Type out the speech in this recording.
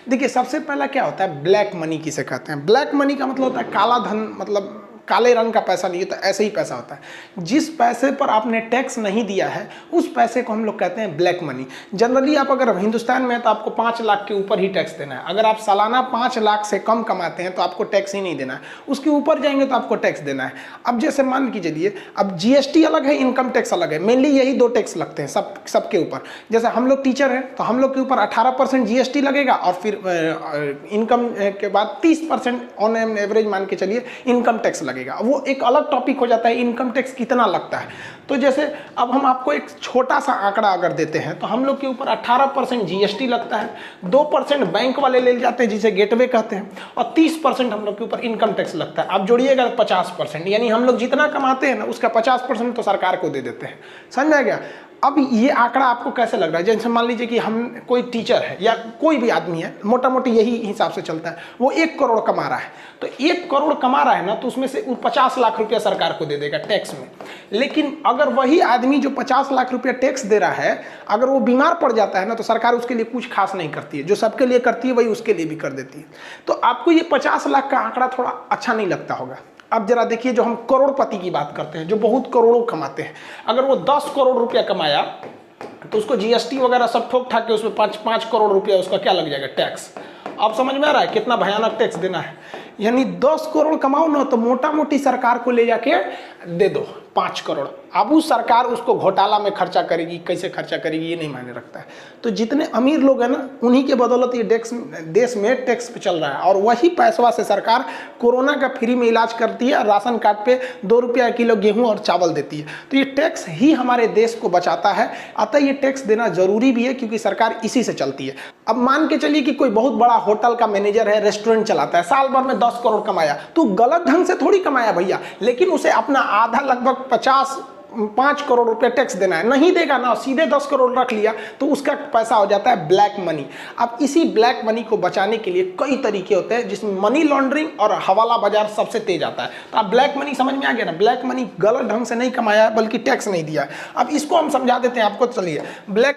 देखिए सबसे पहला क्या होता है, ब्लैक मनी किसे कहते हैं। ब्लैक मनी का मतलब होता है काला धन, मतलब काले रंग का पैसा नहीं होता, ऐसे ही पैसा होता है। जिस पैसे पर आपने टैक्स नहीं दिया है उस पैसे को हम लोग कहते हैं ब्लैक मनी। जनरली आप अगर हिंदुस्तान में है तो आपको 5 लाख के ऊपर ही टैक्स देना है। अगर आप सालाना 5 लाख से कम कमाते हैं तो आपको टैक्स ही नहीं देना है, उसके ऊपर जाएंगे तो आपको टैक्स देना है। अब जैसे मान के चलिए, अब जीएसटी अलग है, इनकम टैक्स अलग है, मेनली यही 2 टैक्स लगते हैं सबके ऊपर। जैसे हम लोग टीचर हैं तो हम लोग के ऊपर 18% जीएसटी लगेगा और फिर इनकम के बाद 30% ऑन एन एवरेज मान के चलिए इनकम टैक्स लगेगा। वो एक अलग टॉपिक हो जाता है, इनकम टैक्स कितना लगता है। तो जैसे अब हम आपको एक छोटा सा आंकड़ा अगर देते हैं तो हम लोग के ऊपर 18% जीएसटी लगता है, 2% बैंक वाले ले जाते हैं जिसे गेटवे कहते हैं, और 30% हम लोग के ऊपर इनकम टैक्स लगता है। आप जोड़िएगा 50%, यानी हम लोग जितना कमाते हैं ना उसका 50% तो सरकार को दे देते हैं। समझ आ गया। अब ये आंकड़ा आपको कैसे लग रहा है, जैसे मान लीजिए कि हम कोई टीचर है या कोई भी आदमी है, मोटा मोटी यही हिसाब से चलता है, वो 1 करोड़ कमा रहा है, तो 1 करोड़ कमा रहा है ना, तो उसमें से 50 लाख रुपया सरकार को दे देगा टैक्स में। लेकिन अगर वही आदमी जो 50 लाख रुपया टैक्स दे रहा है, अगर वो बीमार पड़ जाता है ना, तो सरकार उसके लिए कुछ खास नहीं करती है। जो सबके लिए करती है वही उसके लिए भी कर देती है। तो आपको ये 50 लाख का आंकड़ा थोड़ा अच्छा नहीं लगता होगा। अब जरा देखिए, जो हम करोड़पति की बात करते हैं, जो बहुत करोड़ों कमाते हैं, अगर वो 10 करोड़ रुपया कमाया तो उसको जीएसटी वगैरह सब ठोक ठाक के उसमें 5 करोड़ रुपया उसका क्या लग जाएगा, टैक्स। अब समझ में आ रहा है कितना भयानक टैक्स देना है। यानी 10 करोड़ कमाओ ना तो मोटा मोटी सरकार को ले जाके दे दो 5 करोड़। अब उस सरकार उसको घोटाला में खर्चा करेगी, कैसे खर्चा करेगी ये नहीं मायने रखता है। तो जितने अमीर लोग हैं ना, उन्हीं के बदौलत ये देश में टैक्स पे चल रहा है, और वही पैसवा से सरकार कोरोना का फ्री में इलाज करती है, राशन कार्ड पे 2 रुपया किलो गेहूं और चावल देती है। तो ये टैक्स ही हमारे देश को बचाता है, अतः ये टैक्स देना जरूरी भी है क्योंकि सरकार इसी से चलती है। अब मान के चलिए कि कोई बहुत बड़ा होटल का मैनेजर है, रेस्टोरेंट चलाता है, साल भर में 10 करोड़ कमाया, तो गलत ढंग से थोड़ी कमाया भैया, लेकिन उसे अपना आधा लगभग 5 करोड़ रुपए टैक्स देना है, नहीं देगा ना, सीधे 10 करोड़ रख लिया तो उसका पैसा हो जाता है ब्लैक मनी। अब इसी ब्लैक मनी को बचाने के लिए कई तरीके होते हैं, जिसमें मनी लॉन्ड्रिंग और हवाला बाजार सबसे तेज आता है। तो आप ब्लैक मनी समझ में आ गया ना, ब्लैक मनी गलत ढंग से नहीं कमाया है बल्कि टैक्स नहीं दिया है। अब इसको हम समझा देते हैं आपको, चलिए। ब्लैक